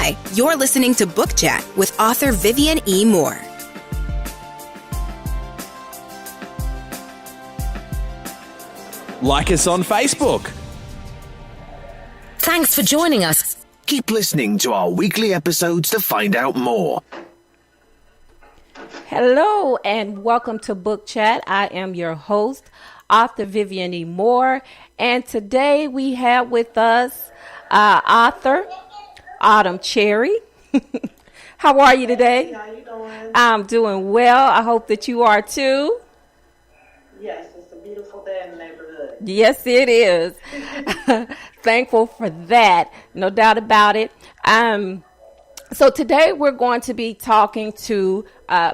Hi, you're listening to Book Chat with author Vivian E. Moore. Like us on Facebook. Thanks for joining us. Keep listening to our weekly episodes to find out more. Hello and welcome to Book Chat. I am your host, author Vivian E. Moore, and today we have with us author Autumn Cheree. How are you today? Hey, how you doing? I'm doing well. I hope that you are too. Yes, it's a beautiful day in the neighborhood. Yes, it is. Thankful for that. No doubt about it. So today we're going to be talking to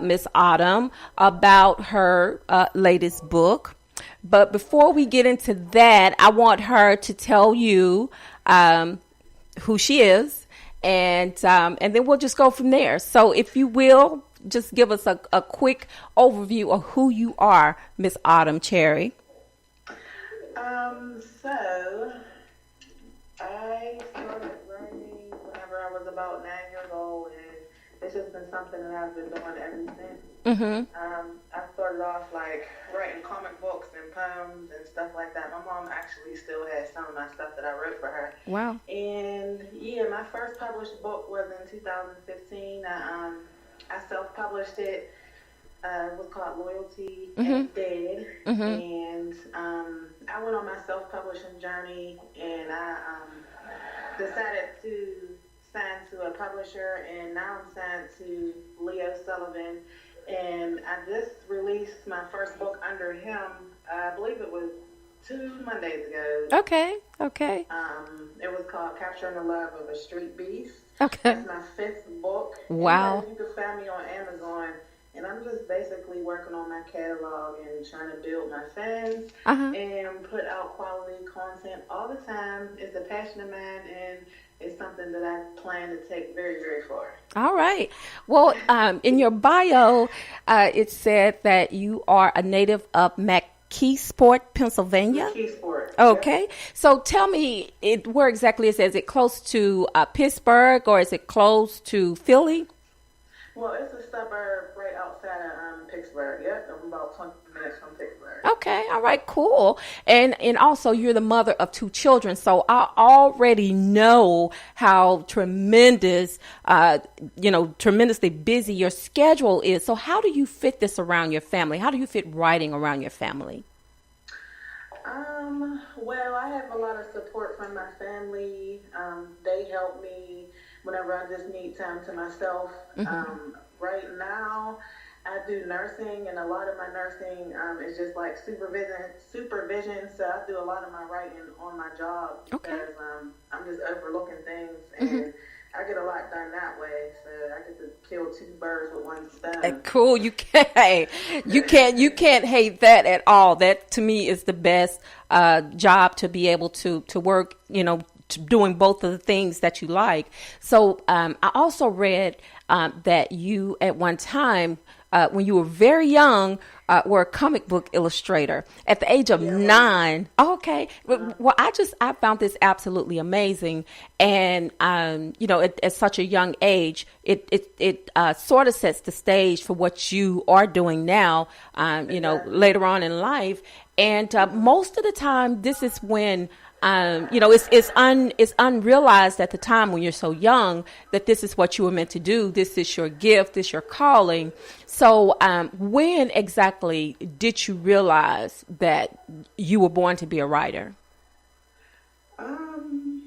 Miss Autumn about her latest book. But before we get into that, I want her to tell you who she is, and then we'll just go from there. So if you will, just give us a quick overview of who you are, Miss Autumn Cheree. So I started writing whenever I was about 9 years old, and it's just been something that I've been doing ever since. I started off like writing comic books and poems and stuff like that. My mom actually still has some of my stuff that I wrote for her. Wow. And yeah, my first published book was in 2015. I self-published it. It was called Loyalty is Dead. And I went on my self-publishing journey, and I decided to sign to a publisher, and now I'm signed to Leo Sullivan. And I just released my first book under him. I believe it was 2 Mondays ago. Okay. It was called Capturing the Love of a Street Beast. Okay. That's my 5th book. Wow. And you can find me on Amazon. And I'm just basically working on my catalog and trying to build my fans and put out quality content all the time. It's a passion of mine, and it's something that I plan to take very, very far. All right. Well, in your bio, it said that you are a native of McKeesport, Pennsylvania. McKeesport. Okay. Yep. So tell me, where exactly is it? Is it close to Pittsburgh, or is it close to Philly? Well, it's a suburb right outside of Pittsburgh. Yep, I'm about 20 minutes from Pittsburgh. Okay, all right, cool. And also you're the mother of 2 children, so I already know how tremendous, tremendously busy your schedule is. So how do you fit this around your family? How do you fit writing around your family? Well, I have a lot of support from my family. They help me whenever I just need time to myself. Right now, I do nursing, and a lot of my nursing is just like supervision. So I do a lot of my writing on my job because I'm just overlooking things, and I get a lot done that way. So I get to kill 2 birds with 1 stone. Cool. You can't hate that at all. That to me is the best job to be able to work, doing both of the things that you like. So I also read that you at one time, when you were very young, were a comic book illustrator at the age of 9. Oh, okay. Well, I found this absolutely amazing. And, at such a young age, it sort of sets the stage for what you are doing now, later on in life. And most of the time, this is when it's unrealized at the time when you're so young that this is what you were meant to do. This is your gift. This is your calling. So when exactly did you realize that you were born to be a writer? I'm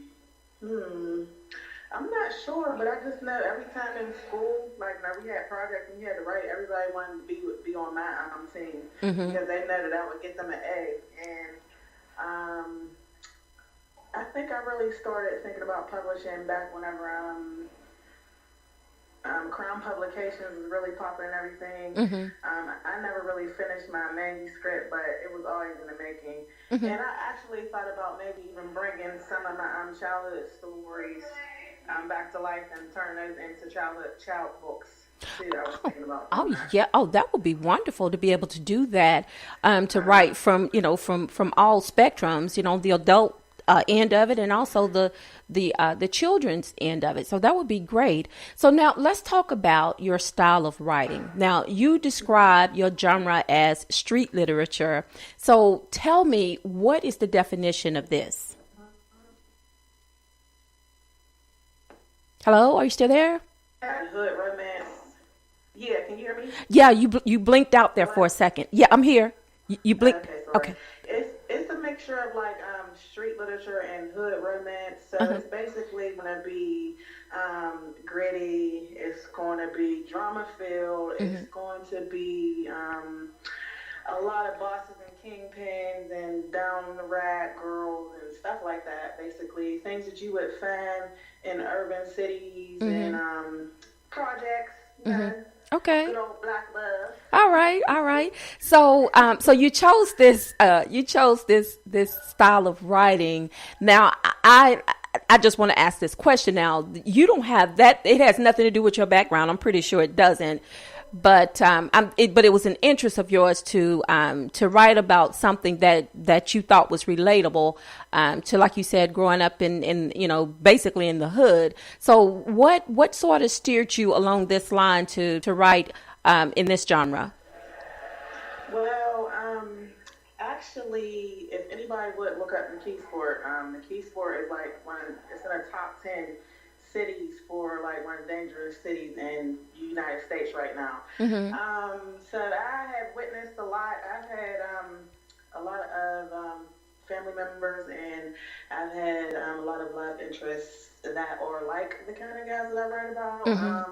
not sure, but I just know every time in school, like now we had projects and you had to write, everybody wanted to be on my team because they know that I would get them an A. And I think I really started thinking about publishing back whenever Crown Publications was really popular and everything. I never really finished my manuscript, but it was always in the making. And I actually thought about maybe even bringing some of my childhood stories back to life and turn those into child books. Too, I was thinking about yeah. Oh, that would be wonderful to be able to do that. To write from all spectrums. The adult end of it, and also the children's end of it. So that would be great. So now let's talk about your style of writing. Now you describe your genre as street literature. So tell me, what is the definition of this? Hello, are you still there? Hood romance. Yeah, can you hear me? Yeah, you blinked out there for a second. Yeah, I'm here. You blinked. Okay, sorry. Okay. It's a mixture of like street literature and hood romance. So it's basically going to be gritty. It's going to be drama filled. It's going to be a lot of bosses and kingpins and down the rack girls and stuff like that. Basically, things that you would find in urban cities and projects. You know, Okay. good old black love. All right. So, so you chose this style of writing. Now, I just want to ask this question. Now, you don't have that. It has nothing to do with your background. I'm pretty sure it doesn't. But but it was an interest of yours to write about something that you thought was relatable to, like you said, growing up in basically in the hood. So what sort of steered you along this line to write in this genre? Well, actually, if anybody would look up the Keysport is like it's in the top 10 cities for like one of the dangerous cities in the United States right now. So I have witnessed a lot. I've had a lot of family members, and I've had a lot of love interests that are like the kind of guys that I write about.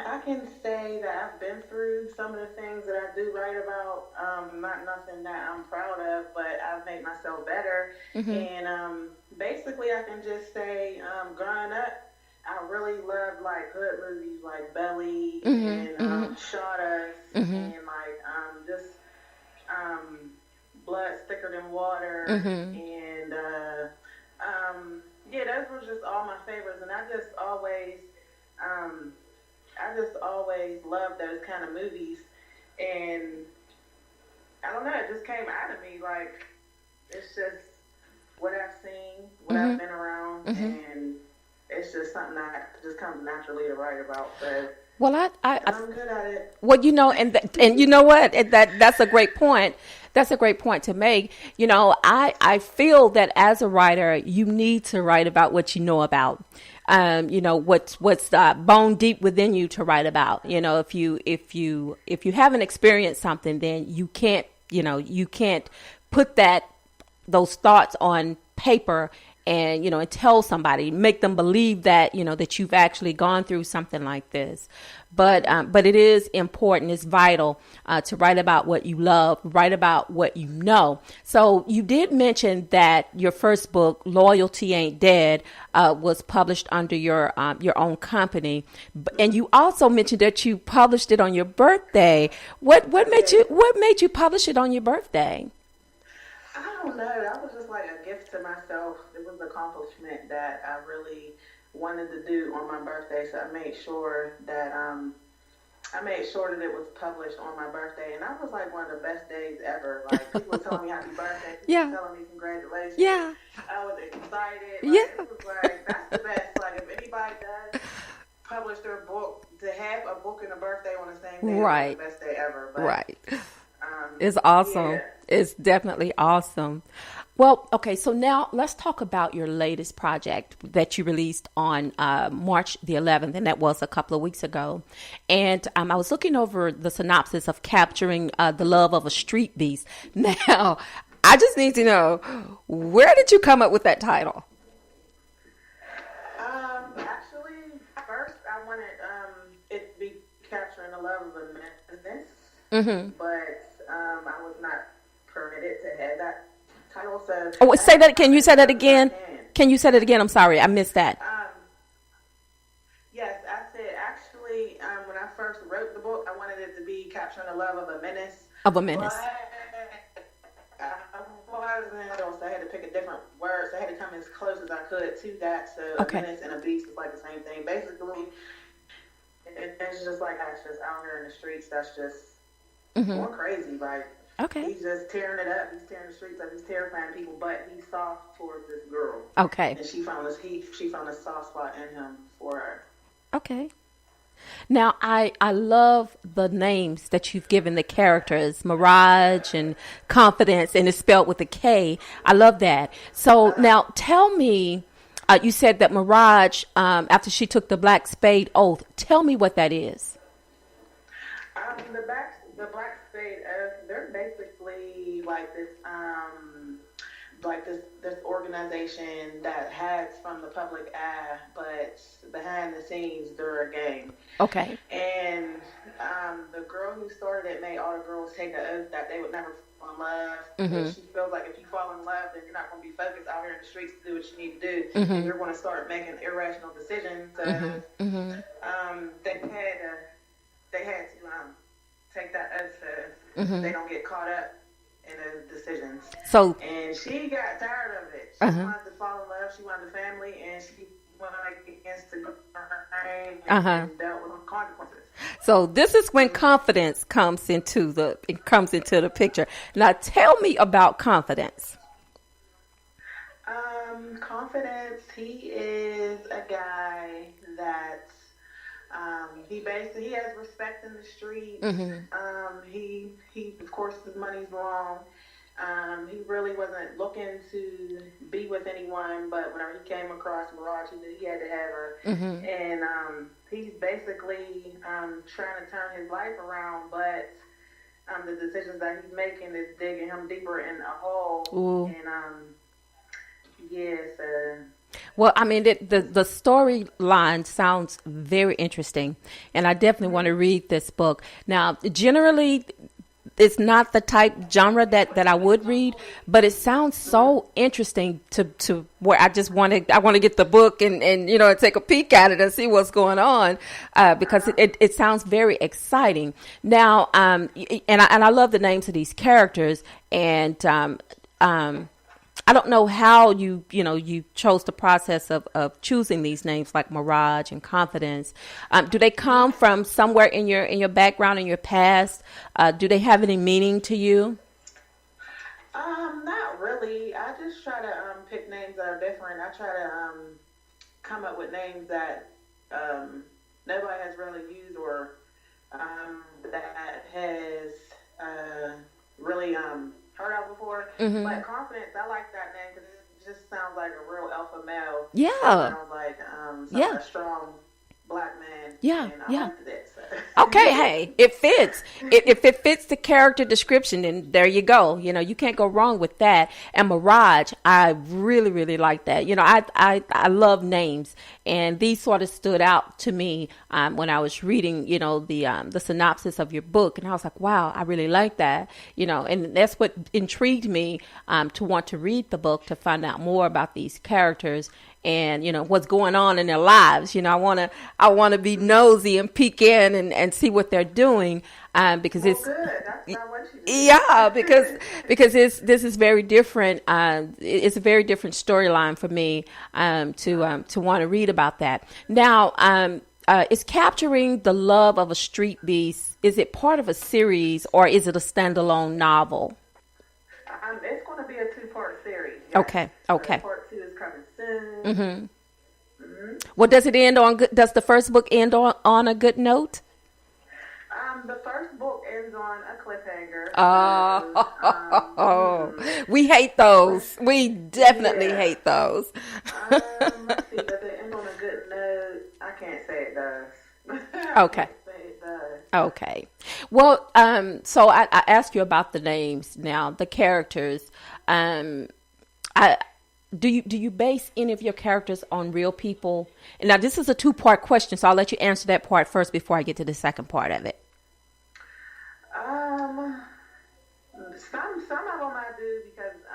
I can say that I've been through some of the things that I do write about. Not nothing that I'm proud of, but I've made myself better. And basically, I can just say, growing up, I really loved like hood movies like Belly and Shot Us and like just Blood Thicker Than Water and yeah, those were just all my favorites. And I just always loved those kind of movies, and I don't know, it just came out of me. Like, it's just what I've seen, what I've been around, and it's just something that just comes naturally to write about. So, well, I'm good at it. Well, and you know what? That's a great point. That's a great point to make. I feel that as a writer, you need to write about what you know about. What's bone deep within you to write about. If you haven't experienced something, then you can't put those thoughts on paper and and tell somebody, make them believe that that you've actually gone through something like this. But it is important, it's vital to write about what you love, write about what you know. So you did mention that your first book, Loyalty Ain't Dead, was published under your own company, and you also mentioned that you published it on your birthday. What made you publish it on your birthday? I don't know. That was just like a gift to myself. It was an accomplishment that I really wanted to do on my birthday. So I made sure that it was published on my birthday, and that was like one of the best days ever. Like, people telling me happy birthday, people telling me congratulations. Yeah, I was excited. It was like, that's the best. Like, if anybody does publish their book, to have a book and a birthday on the same day, right, is the best day ever. But, it's awesome. Yeah. It's definitely awesome. Well, okay, so now let's talk about your latest project that you released on March the 11th, and that was a couple of weeks ago. And I was looking over the synopsis of Capturing the Love of a Street Beast. Now, I just need to know, where did you come up with that title? Actually, first I wanted it to be Capturing the Love of a Menace, but I was not permitted to have that title. So say that. Can you say that again? Can you say that again? I'm sorry, I missed that. Yes, I said actually when I first wrote the book, I wanted it to be Capturing the Love of a Menace. Of a Menace. So I had to pick a different word. So I had to come as close as I could to that. So a menace and a beast is like the same thing. Basically, it's just like that's just out here in the streets. That's just going crazy. Like Okay. He's just tearing it up. He's tearing the streets up. He's terrifying people, but he's soft towards this girl. Okay. And she found a soft spot in him for her. Okay. Now, I love the names that you've given the characters, Mirage and Confidence, and it's spelled with a K. I love that. So now tell me, you said that Mirage, after she took the Black Spade oath, tell me what that is. The Black Spade oath, they're basically this organization that hides from the public eye, but behind the scenes they're a gang. Okay. And the girl who started it made all the girls take an oath that they would never fall in love. Mm-hmm. She feels like if you fall in love, then you're not going to be focused out here in the streets to do what you need to do. Mm-hmm. And you're going to start making irrational decisions. So they had to take that oath so they don't get caught up in those decisions. And she got tired of it. She wanted to fall in love. She wanted a family, and she went against the grain and dealt with consequences. So this is when Confidence comes into the picture. Now tell me about Confidence. Confidence, he is a guy that he has respect in the street. He of course his money's long. He really wasn't looking to be with anyone, but whenever he came across Mirage, he knew he had to have her. And he's basically trying to turn his life around, but the decisions that he's making is digging him deeper in a hole. Ooh. And well, I mean, the storyline sounds very interesting, and I definitely want to read this book. Now, generally, it's not the type genre that I would read, but it sounds so interesting to where I want to get the book and take a peek at it and see what's going on, because it sounds very exciting. Now, and I love the names of these characters, and I don't know how you chose the process of choosing these names like Mirage and Confidence. Do they come from somewhere in your background, in your past? Do they have any meaning to you? Not really. I just try to pick names that are different. I try to come up with names that nobody has really used or that has really heard of before. But Confidence, I like that name because it just sounds like a real alpha male. Yeah. It sounds like a strong black man. Yeah. And I liked it, so. Okay, hey, it fits. If it fits the character description, then there you go. You can't go wrong with that. And Mirage, I really, really like that. I love names, and these sort of stood out to me when I was reading, the synopsis of your book, and I was like, wow, I really like that. And that's what intrigued me to want to read the book, to find out more about these characters and what's going on in their lives. I want to be nosy and peek in and see what they're doing, because it's good. That's not what you do. Yeah, because this is very different. It's a very different storyline for me to want to read about that. Now, is Capturing the Love of a Street Beast, is it part of a series or is it a standalone novel? It's going to be a 2-part series. Yes. Okay. Part 2 is coming soon. Well, does it end on good? Does the first book end on a good note? The first book ends on a cliffhanger. We hate those. We definitely hate those. Let's see. Does it end on a good note? I can't say it does. Okay. Okay. Well, so I asked you about the names now, the characters. Do you base any of your characters on real people? And now this is a 2-part question, so I'll let you answer that part first before I get to the second part of it. Some of them I do because I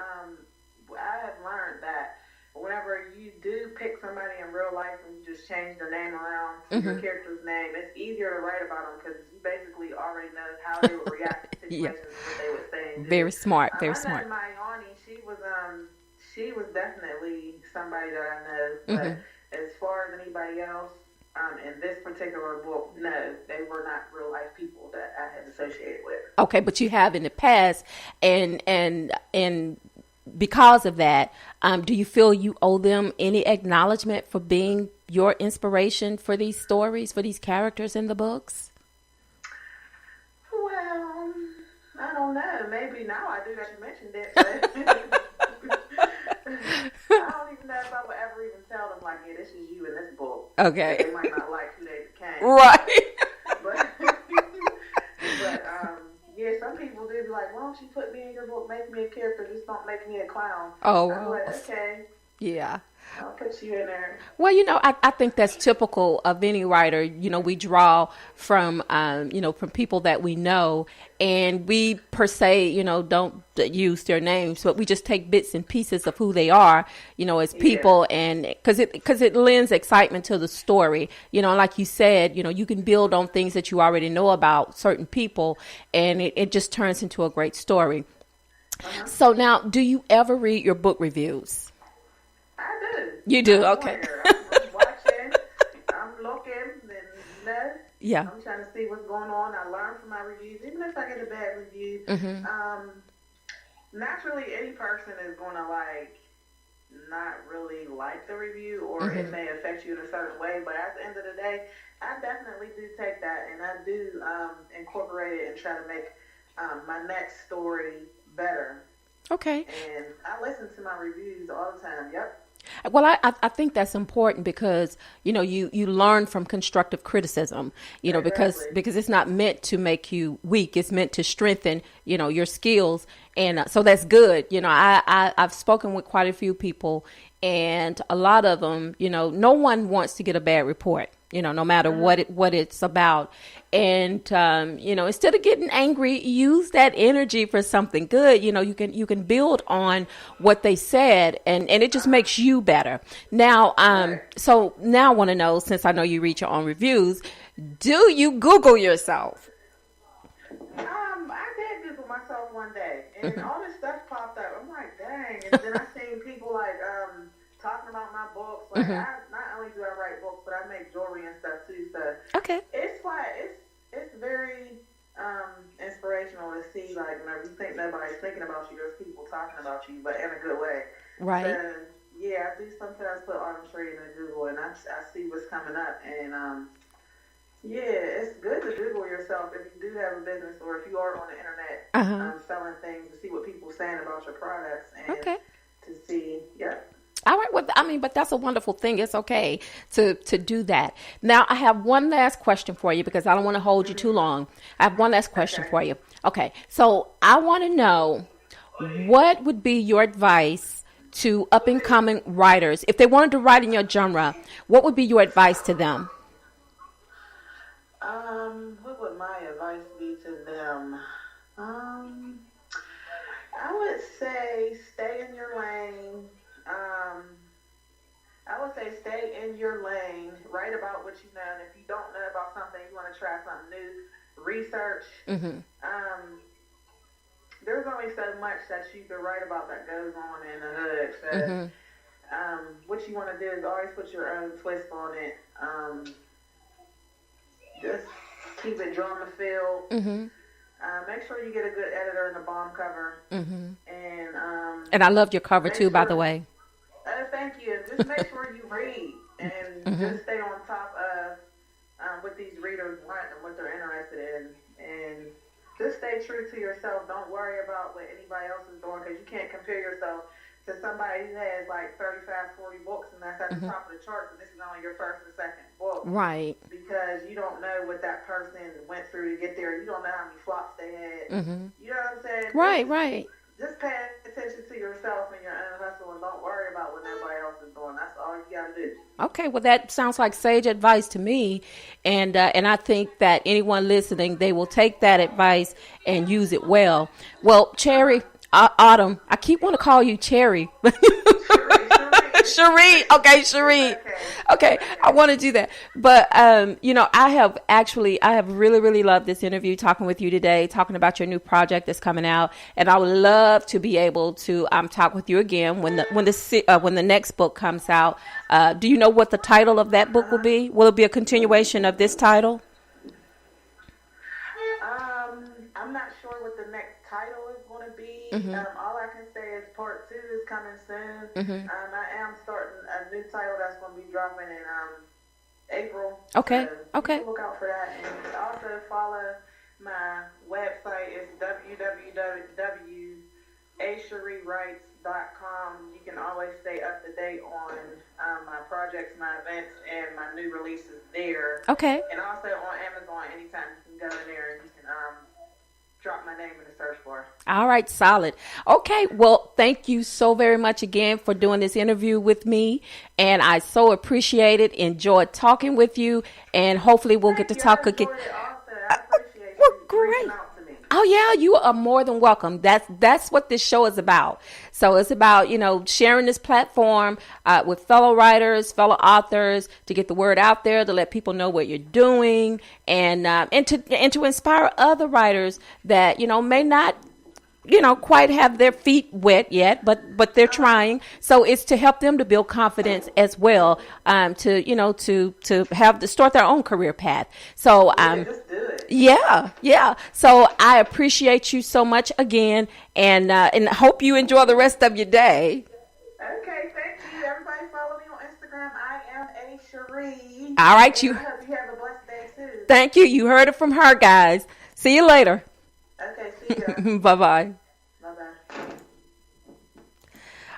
have learned that whenever you do pick somebody in real life and you just change their name around to your character's name, it's easier to write about them because you basically already know how they would react to situations, what they would say and do. Very smart. I know Mayani, she was definitely somebody that I know, but as far as anybody else, in this particular book, no, they were not real life people that I had associated with. Okay, but you have in the past, and because of that, do you feel you owe them any acknowledgement for being your inspiration for these stories, for these characters in the books? Well, I don't know. Maybe now I do that you mentioned it. But I don't even know if I would ever even tell them, like, yeah, this is you in this book. Okay. They might not like who they became. Right. But yeah, some people do be like, why don't you put me in your book, make me a character, just don't make me a clown. Oh, I'm like, okay. Yeah. I'll put you in there. Well, I think that's typical of any writer. We draw from, from people that we know, and we per se, don't use their names, but we just take bits and pieces of who they are, as people, and because it lends excitement to the story. Like you said, you can build on things that you already know about certain people, and it just turns into a great story. Uh-huh. So now, do you ever read your book reviews? I do. You do? Okay. I'm watching, I'm looking, and yeah. I'm trying to see what's going on. I learn from my reviews, even if I get a bad review. Naturally, any person is going to not really like the review, or it may affect you in a certain way. But at the end of the day, I definitely do take that, and I do incorporate it and try to make my next story better. Okay. And I listen to my reviews all the time. Yep. Well, I think that's important because, you learn from constructive criticism, Exactly. because it's not meant to make you weak. It's meant to strengthen, your skills. And so that's good. I've spoken with quite a few people, and a lot of them, no one wants to get a bad report, no matter what it's about. And, instead of getting angry, use that energy for something good. You can build on what they said, and it just makes you better. Now, so now I want to know, since I know you read your own reviews, do you Google yourself? I did Google myself one day, and all this stuff popped up. I'm like, dang. And then I seen people talking about my books. Like, not only do I write books, but I make jewelry and stuff too. So okay. It's very inspirational to see, whenever you think nobody's thinking about you, there's people talking about you, but in a good way. Right. So, yeah, I do sometimes put Cheree in Google, and I see what's coming up. And, yeah, it's good to Google yourself if you do have a business, or if you are on the internet selling things, to see what people are saying about your products, and to see, All right. Well, but that's a wonderful thing. It's okay to do that. Now, I have one last question for you, because I don't want to hold you too long. I have one last question for you. Okay. So I want to know, what would be your advice to up and coming writers? If they wanted to write in your genre, what would be your advice to them? What would my advice be to them? I would say stay in your lane. I would say stay in your lane, write about what you know, and if you don't know about something, you want to try something new, research. There's only so much that you can write about that goes on in the hood. So, what you want to do is always put your own twist on it. Just keep it drama-filled. Make sure you get a good editor and a bomb cover. And I loved your cover too, by the way. Thank you. Just make sure you read, and just stay on top of what these readers want and what they're interested in. And just stay true to yourself. Don't worry about what anybody else is doing, because you can't compare yourself to somebody who has 35, 40 books, and that's at the top of the charts, and this is only your first or second book. Right. Because you don't know what that person went through to get there. You don't know how many flops they had. You know what I'm saying? Right. Just pay attention to yourself and your own hustle, and don't worry about what nobody else is doing. That's all you got to do. Okay, well, that sounds like sage advice to me, and I think that anyone listening, they will take that advice and use it well. Well, Cheree, Autumn, I keep wanting to call you Cheree. Cheree. Cheree. Okay, Cheree. Okay, I want to do that. But, I have really, really loved this interview, talking with you today, talking about your new project that's coming out. And I would love to be able to talk with you again when the next book comes out. Do you know what the title of that book will be? Will it be a continuation of this title? I'm not sure what the next title is going to be. All I can say is part 2 is coming soon. I am starting a new title that's going to be dropping in April. Okay. Okay. Look out for that, and also follow my website. It's www.acherewrites.com. You can always stay up to date on my projects, my events, and my new releases there. Okay. And also on Amazon, anytime you can go in there and you can drop my name in the search bar. All right, solid. Okay, well, thank you so very much again for doing this interview with me, and I so appreciate it. Enjoyed talking with you, and hopefully we'll get to talk again. I appreciate you reaching out to me. Oh yeah, you are more than welcome. That's what this show is about. So it's about, sharing this platform with fellow writers, fellow authors, to get the word out there, to let people know what you're doing, and to inspire other writers that may not quite have their feet wet yet, but they're trying. So it's to help them to build confidence as well, to start their own career path. So just do it. Yeah. So I appreciate you so much again, and hope you enjoy the rest of your day. Okay, thank you. Everybody follow me on Instagram. I am a Cheree. All right, I hope you have a blessed day too. Thank you. You heard it from her, guys. See you later. Okay, see you. Bye-bye. Bye-bye.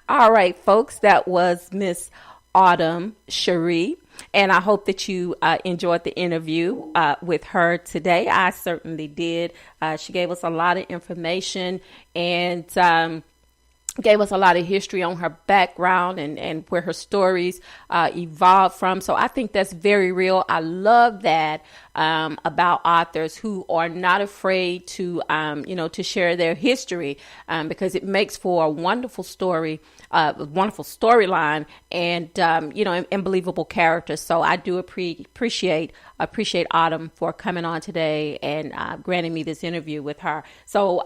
All right, folks, that was Miss Autumn Cheree, and I hope that you enjoyed the interview with her today. I certainly did. She gave us a lot of information and gave us a lot of history on her background and where her stories evolved from. So I think that's very real. I love that about authors who are not afraid to, to share their history, because it makes for a wonderful story, wonderful storyline, and, and believable characters. So I do appreciate Autumn for coming on today and granting me this interview with her. So,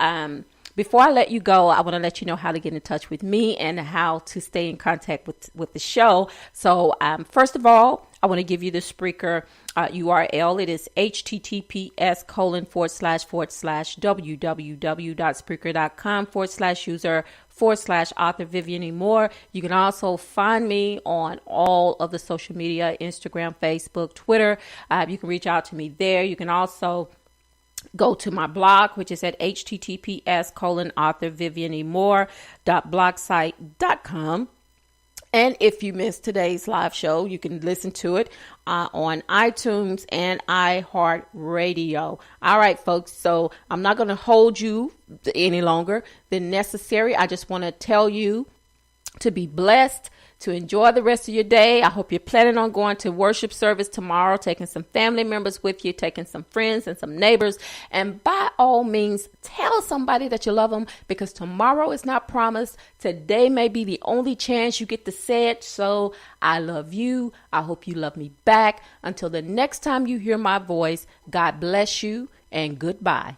before I let you go, I want to let you know how to get in touch with me and how to stay in contact with the show. So first of all, I want to give you the Spreaker URL. It is https://www.spreaker.com/user/author Vivian E. Moore. You can also find me on all of the social media, Instagram, Facebook, Twitter. You can reach out to me there. You can also go to my blog, which is at https://authorvivianemore.blogspot.com. And if you missed today's live show, you can listen to it on iTunes and iHeartRadio. All right, folks. So I'm not going to hold you any longer than necessary. I just want to tell you to be blessed, to enjoy the rest of your day. I hope you're planning on going to worship service tomorrow, taking some family members with you, taking some friends and some neighbors. And by all means, tell somebody that you love them, because tomorrow is not promised. Today may be the only chance you get to say it. So I love you. I hope you love me back. Until the next time you hear my voice, God bless you and goodbye.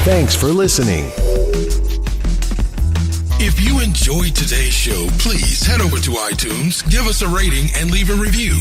Thanks for listening. If you enjoyed today's show, please head over to iTunes, give us a rating, and leave a review.